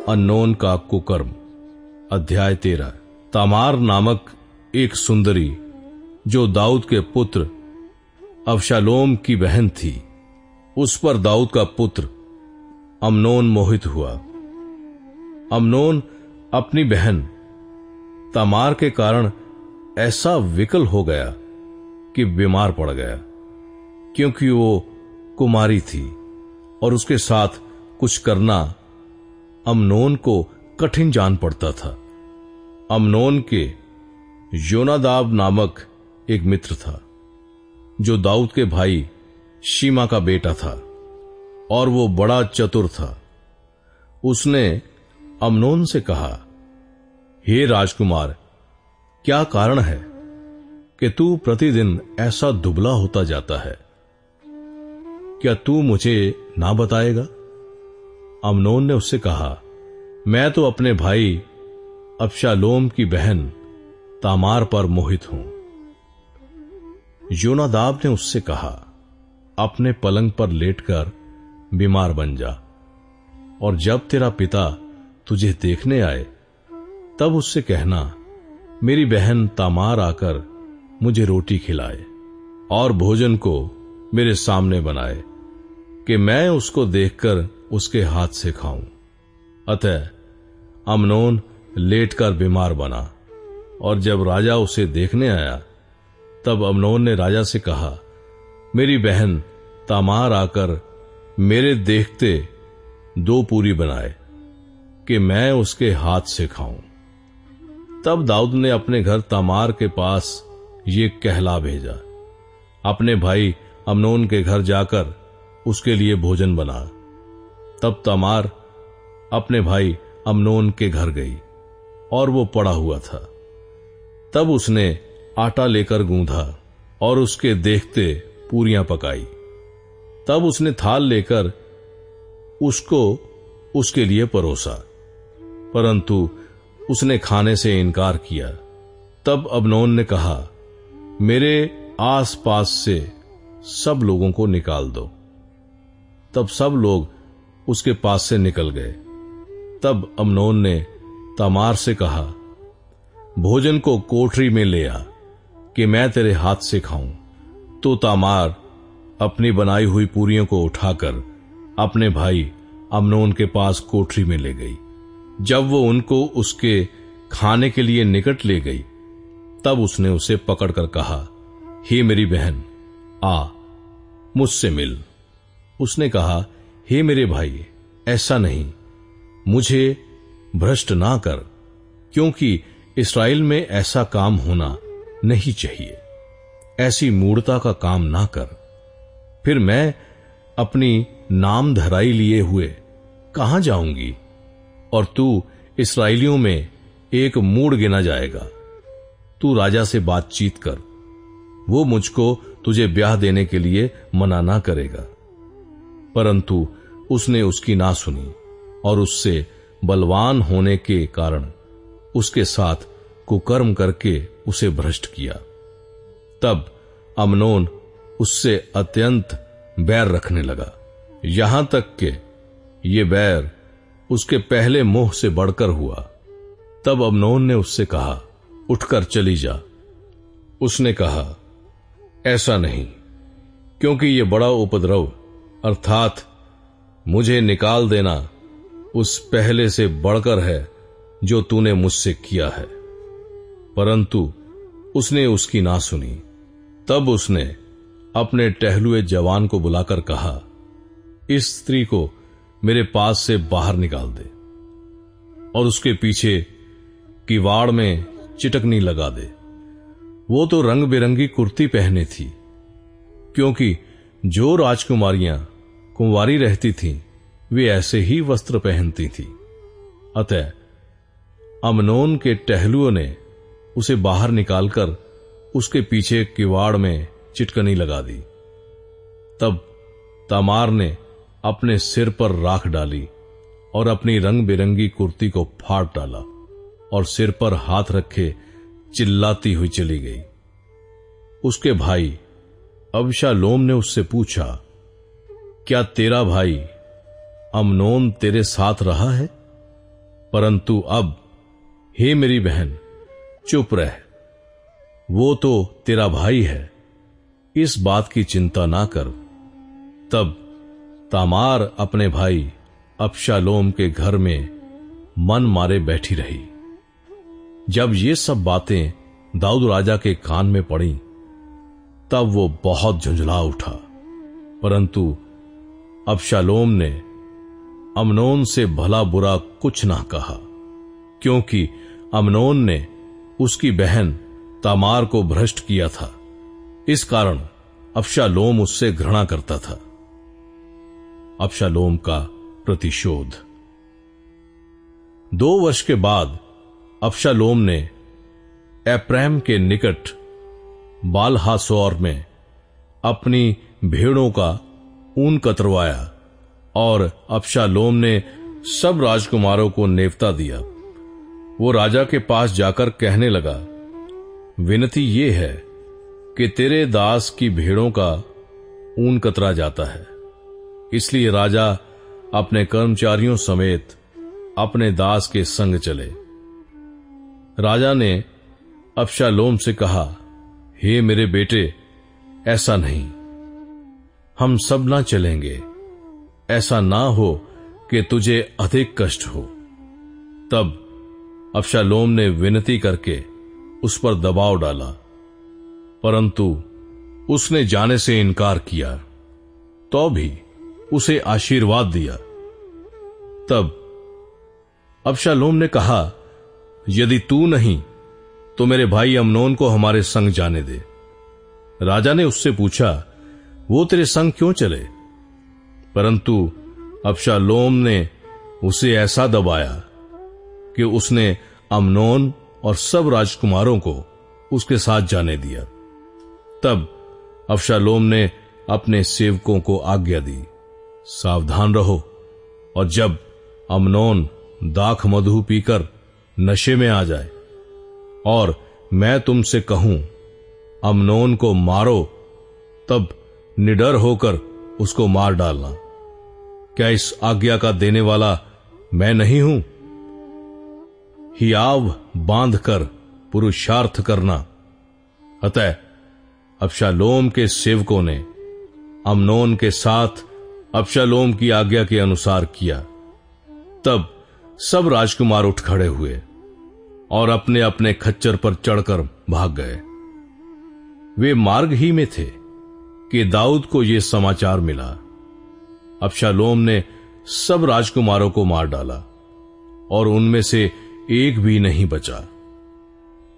Amnon का कुकर्म। अध्याय 13। तामार नामक एक सुंदरी जो दाऊद के पुत्र अबशालोम की बहन थी, उस पर दाऊद का पुत्र अम्नोन मोहित हुआ। अम्नोन अपनी बहन तामार के कारण ऐसा विकल हो गया कि बीमार पड़ गया, क्योंकि वो कुमारी थी और उसके साथ कुछ करना अम्नोन को कठिन जान पड़ता था। अम्नोन के योनादाब नामक एक मित्र था जो दाऊद के भाई शीमा का बेटा था, और वो बड़ा चतुर था। उसने अम्नोन से कहा, हे राजकुमार, क्या कारण है कि तू प्रतिदिन ऐसा दुबला होता जाता है? क्या तू मुझे ना बताएगा? अम्नोन ने उससे कहा, मैं तो अपने भाई अबशालोम की बहन तामार पर मोहित हूं। योनादाब ने उससे कहा, अपने पलंग पर लेटकर बीमार बन जा, और जब तेरा पिता तुझे देखने आए तब उससे कहना, मेरी बहन तामार आकर मुझे रोटी खिलाए और भोजन को मेरे सामने बनाए कि मैं उसको देखकर उसके हाथ से खाऊं। अतः अम्नोन लेटकर बीमार बना, और जब राजा उसे देखने आया तब अम्नोन ने राजा से कहा, मेरी बहन तामार आकर मेरे देखते 2 पूरी बनाए कि मैं उसके हाथ से खाऊं। तब दाऊद ने अपने घर तामार के पास ये कहला भेजा, अपने भाई अम्नोन के घर जाकर उसके लिए भोजन बना। तब तामार अपने भाई अम्नोन के घर गई, और वो पड़ा हुआ था। तब उसने आटा लेकर गूंधा और उसके देखते पूरियां पकाई। तब उसने थाल लेकर उसको उसके लिए परोसा, परंतु उसने खाने से इनकार किया। तब अम्नोन ने कहा, मेरे आस पास से सब लोगों को निकाल दो। तब सब लोग उसके पास से निकल गए। तब अम्नोन ने तामार से कहा, भोजन को कोठरी में ले आ कि मैं तेरे हाथ से खाऊं। तो तामार अपनी बनाई हुई पूरियों को उठाकर अपने भाई अम्नोन के पास कोठरी में ले गई। जब वो उनको उसके खाने के लिए निकट ले गई, तब उसने उसे पकड़कर कहा, हे मेरी बहन, आ मुझसे मिल। उसने कहा, हे मेरे भाई, ऐसा नहीं, मुझे भ्रष्ट ना कर, क्योंकि इस्राएल में ऐसा काम होना नहीं चाहिए। ऐसी मूढ़ता का काम ना कर। फिर मैं अपनी नाम धराई लिए हुए कहां जाऊंगी, और तू इस्राएलियों में एक मूढ़ गिना जाएगा। तू राजा से बातचीत कर, वो मुझको तुझे ब्याह देने के लिए मना ना करेगा। परंतु उसने उसकी ना सुनी, और उससे बलवान होने के कारण उसके साथ कुकर्म करके उसे भ्रष्ट किया। तब अम्नोन उससे अत्यंत बैर रखने लगा, यहां तक कि ये बैर उसके पहले मोह से बढ़कर हुआ। तब अम्नोन ने उससे कहा, उठकर चली जा। उसने कहा, ऐसा नहीं, क्योंकि ये बड़ा उपद्रव अर्थात मुझे निकाल देना उस पहले से बढ़कर है जो तूने मुझसे किया है। परंतु उसने उसकी ना सुनी। तब उसने अपने टहलुए जवान को बुलाकर कहा, इस स्त्री को मेरे पास से बाहर निकाल दे और उसके पीछे किवाड़ में चिटकनी लगा दे। वो तो रंग बिरंगी कुर्ती पहने थी, क्योंकि जो राजकुमारियां कुंवारी रहती थीं वे ऐसे ही वस्त्र पहनती थीं। अतः अम्नोन के टहलुओं ने उसे बाहर निकालकर उसके पीछे किवाड़ में चिटकनी लगा दी। तब तामार ने अपने सिर पर राख डाली और अपनी रंग बिरंगी कुर्ती को फाड़ डाला और सिर पर हाथ रखे चिल्लाती हुई चली गई। उसके भाई अबशालोम ने उससे पूछा, क्या तेरा भाई अम्नोन तेरे साथ रहा है? परंतु अब हे मेरी बहन, चुप रह, वो तो तेरा भाई है, इस बात की चिंता ना कर। तब तामार अपने भाई अबशालोम के घर में मन मारे बैठी रही। जब ये सब बातें दाऊद राजा के कान में पड़ी, तब वो बहुत झुंझला उठा। परंतु अबशालोम ने अम्नोन से भला बुरा कुछ ना कहा, क्योंकि अम्नोन ने उसकी बहन तामार को भ्रष्ट किया था। इस कारण अबशालोम उससे घृणा करता था। अबशालोम का प्रतिशोध। 2 वर्ष के बाद अबशालोम ने एप्रैम के निकट बाल-हासोर में अपनी भेड़ों का ऊन कतरवाया, और अबशालोम ने सब राजकुमारों को नेवता दिया। वो राजा के पास जाकर कहने लगा, विनती ये है कि तेरे दास की भेड़ों का ऊन कतरा जाता है, इसलिए राजा अपने कर्मचारियों समेत अपने दास के संग चले। राजा ने अबशालोम से कहा, हे मेरे बेटे, ऐसा नहीं, हम सब ना चलेंगे, ऐसा ना हो कि तुझे अधिक कष्ट हो। तब अबशालोम ने विनती करके उस पर दबाव डाला, परंतु उसने जाने से इनकार किया, तो भी उसे आशीर्वाद दिया। तब अबशालोम ने कहा, यदि तू नहीं तो मेरे भाई अम्नोन को हमारे संग जाने दे। राजा ने उससे पूछा, वो तेरे संग क्यों चले? परंतु अबशालोम ने उसे ऐसा दबाया कि उसने अम्नोन और सब राजकुमारों को उसके साथ जाने दिया। तब अबशालोम ने अपने सेवकों को आज्ञा दी, सावधान रहो, और जब अम्नोन दाख मधु पीकर नशे में आ जाए और मैं तुमसे कहूं अम्नोन को मारो, तब निडर होकर उसको मार डालना। क्या इस आज्ञा का देने वाला मैं नहीं हूं? हियाव बांधकर पुरुषार्थ करना। अतः अबशालोम के सेवकों ने अम्नोन के साथ अबशालोम की आज्ञा के अनुसार किया। तब सब राजकुमार उठ खड़े हुए और अपने अपने खच्चर पर चढ़कर भाग गए। वे मार्ग ही में थे कि दाऊद को यह समाचार मिला, अबशालोम ने सब राजकुमारों को मार डाला और उनमें से एक भी नहीं बचा।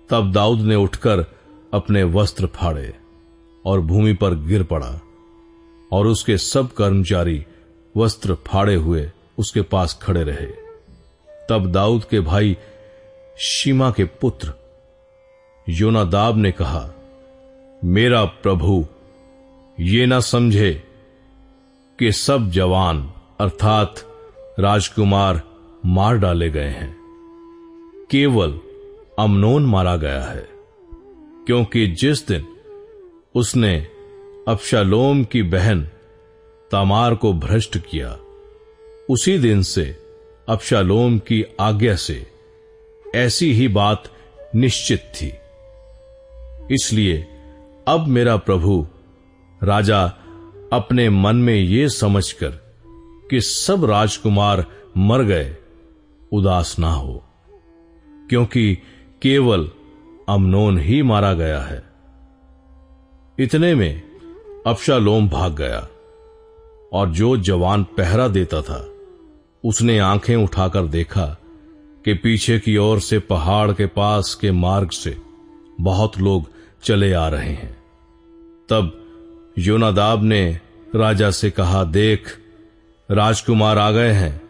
तब दाऊद ने उठकर अपने वस्त्र फाड़े और भूमि पर गिर पड़ा, और उसके सब कर्मचारी वस्त्र फाड़े हुए उसके पास खड़े रहे। तब दाऊद के भाई शीमा के पुत्र योनादाब ने कहा, मेरा प्रभु ये ना समझे कि सब जवान अर्थात राजकुमार मार डाले गए हैं, केवल अम्नोन मारा गया है, क्योंकि जिस दिन उसने अबशालोम की बहन तामार को भ्रष्ट किया, उसी दिन से अबशालोम की आज्ञा से ऐसी ही बात निश्चित थी। इसलिए अब मेरा प्रभु राजा अपने मन में ये समझकर कि सब राजकुमार मर गए उदास ना हो, क्योंकि केवल अम्नोन ही मारा गया है। इतने में अबशालोम भाग गया, और जो जवान पहरा देता था उसने आंखें उठाकर देखा कि पीछे की ओर से पहाड़ के पास के मार्ग से बहुत लोग चले आ रहे हैं। तब योनादाब ने राजा से कहा, देख, राजकुमार आ गए हैं,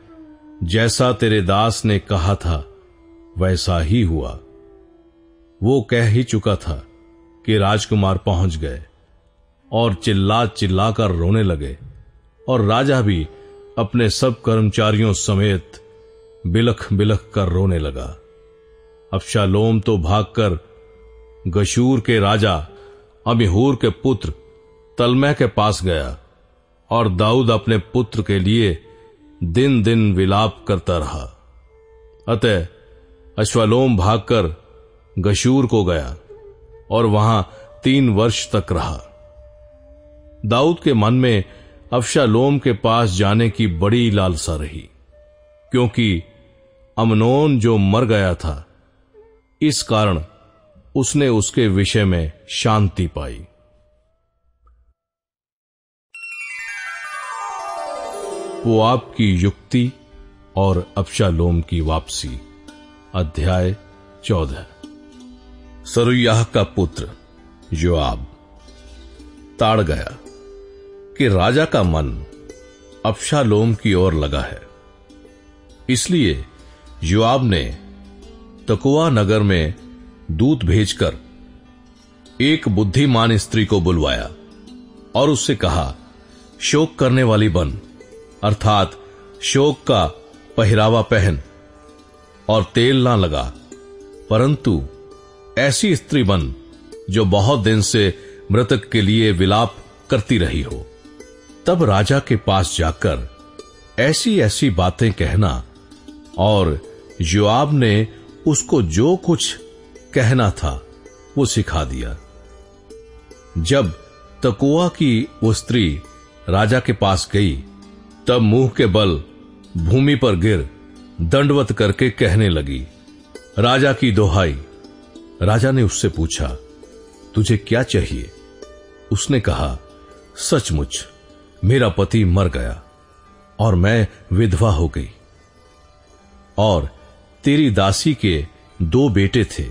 जैसा तेरे दास ने कहा था वैसा ही हुआ। वो कह ही चुका था कि राजकुमार पहुंच गए, और चिल्ला चिल्लाकर रोने लगे, और राजा भी अपने सब कर्मचारियों समेत बिलख बिलख कर रोने लगा। अबशालोम तो भागकर गशूर के राजा अमीहूर के पुत्र तलमै के पास गया, और दाऊद अपने पुत्र के लिए दिन दिन विलाप करता रहा। अतः अश्वलोम भागकर गशूर को गया और वहां 3 वर्ष तक रहा। दाऊद के मन में अबशालोम के पास जाने की बड़ी लालसा रही, क्योंकि अमनोन जो मर गया था, इस कारण उसने उसके विषय में शांति पाई। वो आपकी युक्ति और अबशालोम की वापसी। अध्याय 14। सरूयाह का पुत्र योआब ताड़ गया कि राजा का मन अबशालोम की ओर लगा है। इसलिए योआब ने तकोआ नगर में दूत भेजकर एक बुद्धिमान स्त्री को बुलवाया और उससे कहा, शोक करने वाली बन, अर्थात शोक का पहरावा पहन और तेल ना लगा, परंतु ऐसी स्त्री बन जो बहुत दिन से मृतक के लिए विलाप करती रही हो। तब राजा के पास जाकर ऐसी ऐसी बातें कहना। और योआब ने उसको जो कुछ कहना था वो सिखा दिया। जब तकोआ की वो स्त्री राजा के पास गई, तब मुंह के बल भूमि पर गिर दंडवत करके कहने लगी, राजा की दोहाई। राजा ने उससे पूछा, तुझे क्या चाहिए? उसने कहा, सचमुच मेरा पति मर गया और मैं विधवा हो गई, और तेरी दासी के 2 बेटे थे,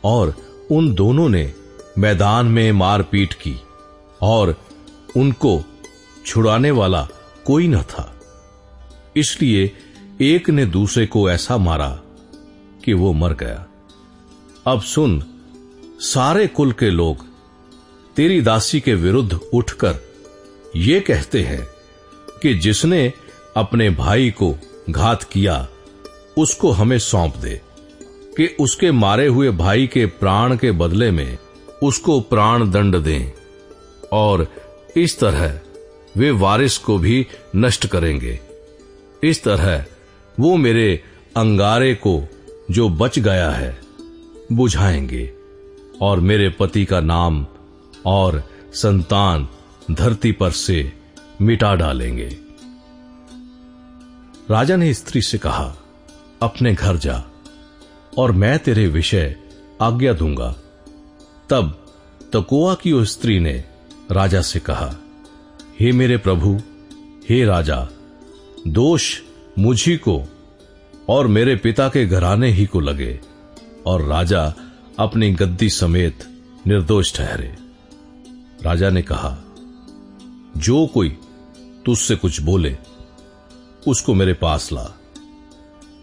और उन दोनों ने मैदान में मारपीट की, और उनको छुड़ाने वाला कोई न था। इसलिए एक ने दूसरे को ऐसा मारा कि वो मर गया। अब सुन, सारे कुल के लोग तेरी दासी के विरुद्ध उठकर ये कहते हैं कि जिसने अपने भाई को घात किया उसको हमें सौंप दे, कि उसके मारे हुए भाई के प्राण के बदले में उसको प्राण दंड दें, और इस तरह वे वारिस को भी नष्ट करेंगे। इस तरह वो मेरे अंगारे को जो बच गया है बुझाएंगे, और मेरे पति का नाम और संतान धरती पर से मिटा डालेंगे। राजा ने स्त्री से कहा, अपने घर जा और मैं तेरे विषय आज्ञा दूंगा। तब तकोआ की उस स्त्री ने राजा से कहा, हे मेरे प्रभु, हे राजा, दोष मुझी को और मेरे पिता के घराने ही को लगे, और राजा अपनी गद्दी समेत निर्दोष ठहरे। राजा ने कहा, जो कोई तुझसे कुछ बोले उसको मेरे पास ला,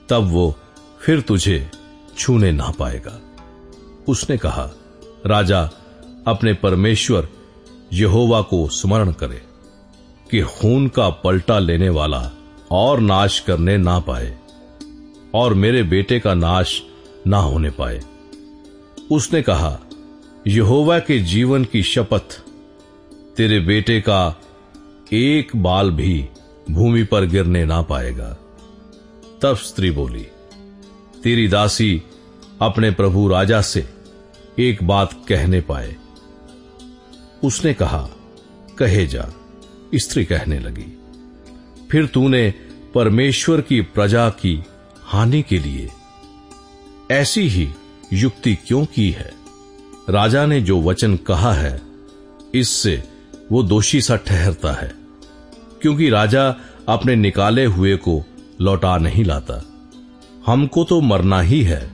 तब वो फिर तुझे छूने ना पाएगा। उसने कहा, राजा अपने परमेश्वर यहोवा को स्मरण करे कि खून का पलटा लेने वाला और नाश करने ना पाए, और मेरे बेटे का नाश ना होने पाए। उसने कहा, यहोवा के जीवन की शपथ, तेरे बेटे का एक बाल भी भूमि पर गिरने ना पाएगा। तब स्त्री बोली, तेरी दासी अपने प्रभु राजा से एक बात कहने पाए। उसने कहा, कहे जा। स्त्री कहने लगी, फिर तूने परमेश्वर की प्रजा की हानि के लिए ऐसी ही युक्ति क्यों की है? राजा ने जो वचन कहा है, इससे वो दोषी सा ठहरता है, क्योंकि राजा अपने निकाले हुए को लौटा नहीं लाता। हमको तो मरना ही है,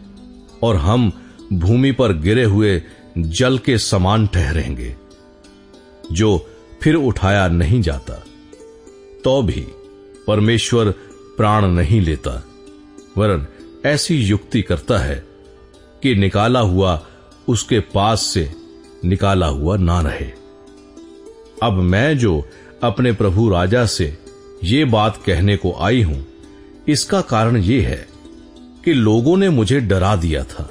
और हम भूमि पर गिरे हुए जल के समान ठहरेंगे, जो फिर उठाया नहीं जाता। तो भी परमेश्वर प्राण नहीं लेता, वरन ऐसी युक्ति करता है कि निकाला हुआ उसके पास से निकाला हुआ ना रहे। अब मैं जो अपने प्रभु राजा से ये बात कहने को आई हूं, इसका कारण ये है कि लोगों ने मुझे डरा दिया था।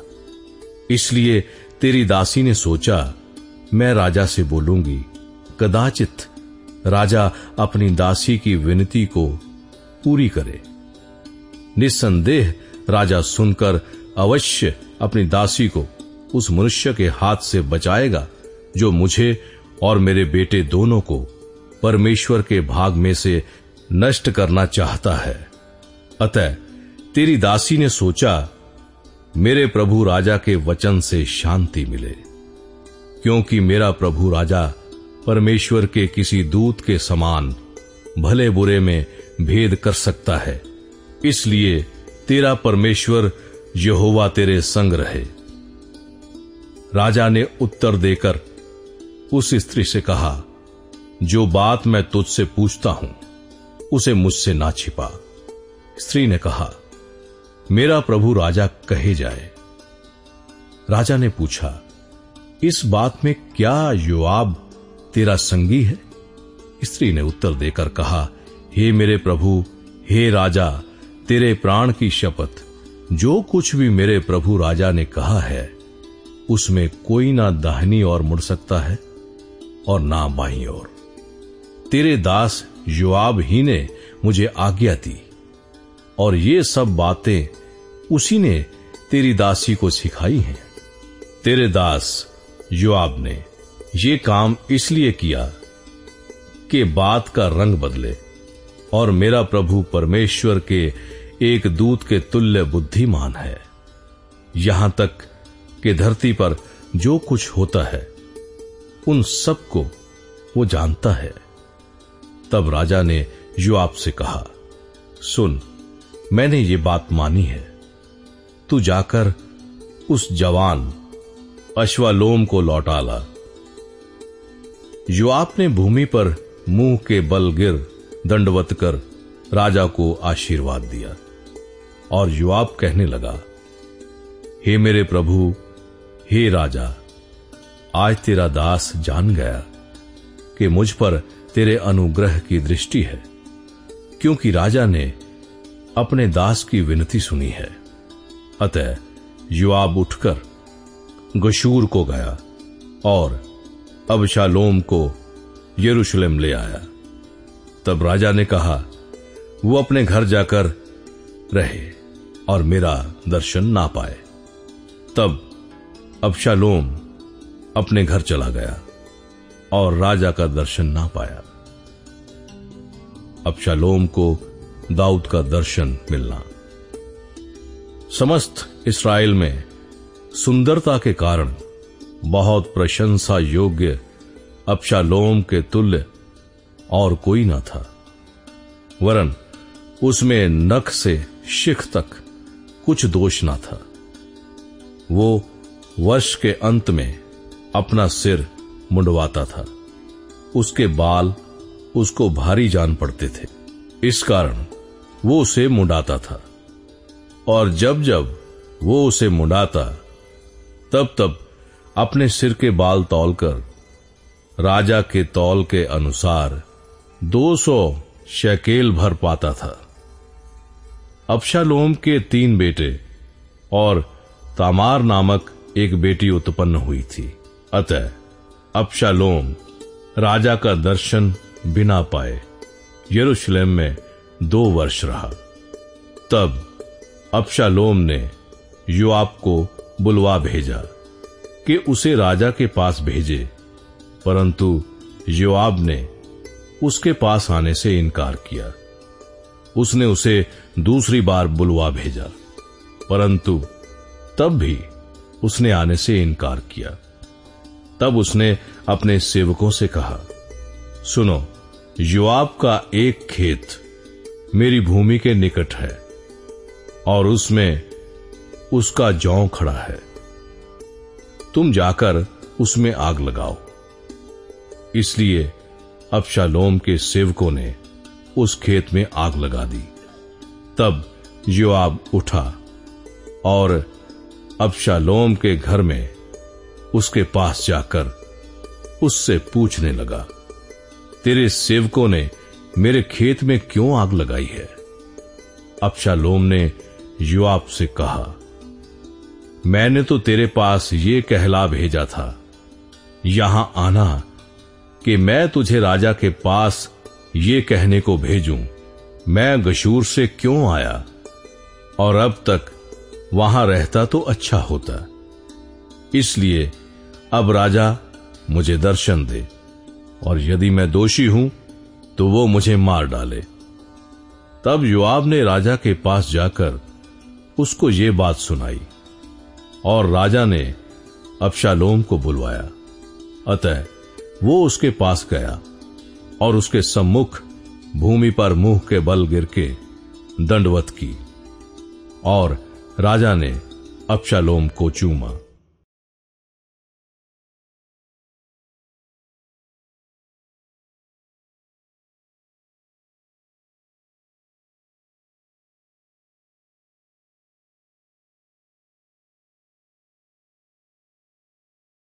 इसलिए तेरी दासी ने सोचा, मैं राजा से बोलूंगी, कदाचित राजा अपनी दासी की विनती को पूरी करे। निस्संदेह राजा सुनकर अवश्य अपनी दासी को उस मनुष्य के हाथ से बचाएगा जो मुझे और मेरे बेटे दोनों को परमेश्वर के भाग में से नष्ट करना चाहता है। अतः तेरी दासी ने सोचा, मेरे प्रभु राजा के वचन से शांति मिले, क्योंकि मेरा प्रभु राजा परमेश्वर के किसी दूत के समान भले बुरे में भेद कर सकता है। इसलिए तेरा परमेश्वर यहोवा तेरे संग रहे। राजा ने उत्तर देकर उस स्त्री से कहा, जो बात मैं तुझसे पूछता हूं उसे मुझसे ना छिपा। स्त्री ने कहा, मेरा प्रभु राजा कहे जाए। राजा ने पूछा, इस बात में क्या योआब तेरा संगी है? स्त्री ने उत्तर देकर कहा, हे मेरे प्रभु, हे राजा, तेरे प्राण की शपथ, जो कुछ भी मेरे प्रभु राजा ने कहा है उसमें कोई ना दाहिनी ओर मुड़ सकता है और ना बाईं ओर। तेरे दास योआब ही ने मुझे आज्ञा दी और ये सब बातें उसी ने तेरी दासी को सिखाई हैं। तेरे दास योआब ने ये काम इसलिए किया कि बात का रंग बदले और मेरा प्रभु परमेश्वर के एक दूत के तुल्य बुद्धिमान है। यहां तक कि धरती पर जो कुछ होता है उन सब को वो जानता है। तब राजा ने योआब से कहा, सुन, मैंने ये बात मानी है, तू जाकर उस जवान अश्वालोम को लौटा ला। योआब ने भूमि पर मुंह के बल गिर दंडवत कर राजा को आशीर्वाद दिया और योआब कहने लगा, हे मेरे प्रभु, हे राजा, आज तेरा दास जान गया कि मुझ पर तेरे अनुग्रह की दृष्टि है, क्योंकि राजा ने अपने दास की विनती सुनी है। अतः योआब उठकर गशूर को गया और अबशालोम को यरूशलेम ले आया। तब राजा ने कहा, वो अपने घर जाकर रहे और मेरा दर्शन ना पाए। तब अबशालोम अपने घर चला गया और राजा का दर्शन ना पाया। अबशालोम को दाऊद का दर्शन मिलना। समस्त इस्राएल में सुंदरता के कारण बहुत प्रशंसा योग्य अबशालोम के तुल्य और कोई न था, वरन उसमें नख से शिख तक कुछ दोष न था। वो वर्ष के अंत में अपना सिर मुंडवाता था, उसके बाल उसको भारी जान पड़ते थे, इस कारण वो उसे मुंडाता था। और जब जब वो उसे मुंडाता तब तब अपने सिर के बाल तौलकर राजा के तौल के अनुसार 200 शेकेल भर पाता था। अबशालोम के 3 बेटे और तामार नामक एक बेटी उत्पन्न हुई थी। अतः अबशालोम राजा का दर्शन बिना पाए यरूशलेम में 2 वर्ष रहा। तब अबशालोम ने योआब को बुलवा भेजा कि उसे राजा के पास भेजे, परंतु योआब ने उसके पास आने से इनकार किया। उसने उसे दूसरी बार बुलवा भेजा, परंतु तब भी उसने आने से इनकार किया। तब उसने अपने सेवकों से कहा, सुनो, योआब का एक खेत मेरी भूमि के निकट है और उसमें उसका जौ खड़ा है। तुम जाकर उसमें आग लगाओ। इसलिए अबशालोम के सेवकों ने उस खेत में आग लगा दी। तब योआब उठा और अबशालोम के घर में उसके पास जाकर उससे पूछने लगा, तेरे सेवकों ने मेरे खेत में क्यों आग लगाई है? अबशालोम ने योआब से कहा, मैंने तो तेरे पास ये कहला भेजा था, यहां आना कि मैं तुझे राजा के पास ये कहने को भेजूं, मैं गशूर से क्यों आया? और अब तक वहां रहता तो अच्छा होता। इसलिए अब राजा मुझे दर्शन दे, और यदि मैं दोषी हूं तो वो मुझे मार डाले। तब योआब ने राजा के पास जाकर उसको ये बात सुनाई, और राजा ने अबशालोम को बुलवाया। अतः वो उसके पास गया और उसके सम्मुख भूमि पर मुंह के बल गिर के दंडवत की, और राजा ने अबशालोम को चूमा।